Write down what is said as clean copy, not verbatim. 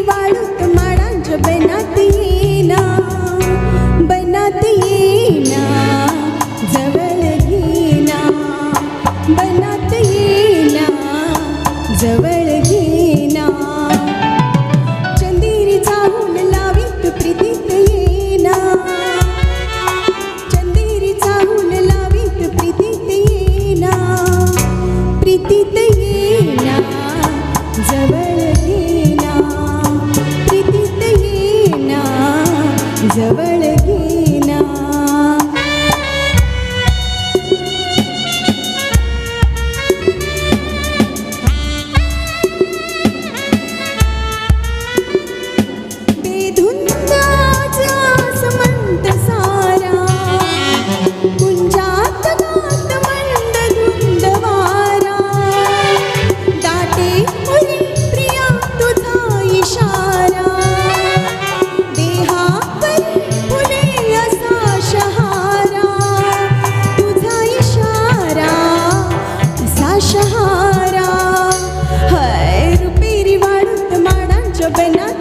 वाळूत माडांच्या बनात येना, बनात येना, जवळ घेना, बनात येना, जवळ घेना, चंदेरी चाहूल लावीत प्रीतीत येना, चंदेरी चाहूल लावीत प्रीतीत येना, प्रीतीत येना, जवळ घेना, प्रीतीत येना, जवळ घेना. बेधुंद आसमंत सारा, कुंजात गात मंद धुंद वारा, दाटे उरी प्रिया तुझा इशारा, देहावरी फुले असा शहारा, तुझा इशारा असा शहारा. हाय रुपेरी वाळूत माडांच्या बनात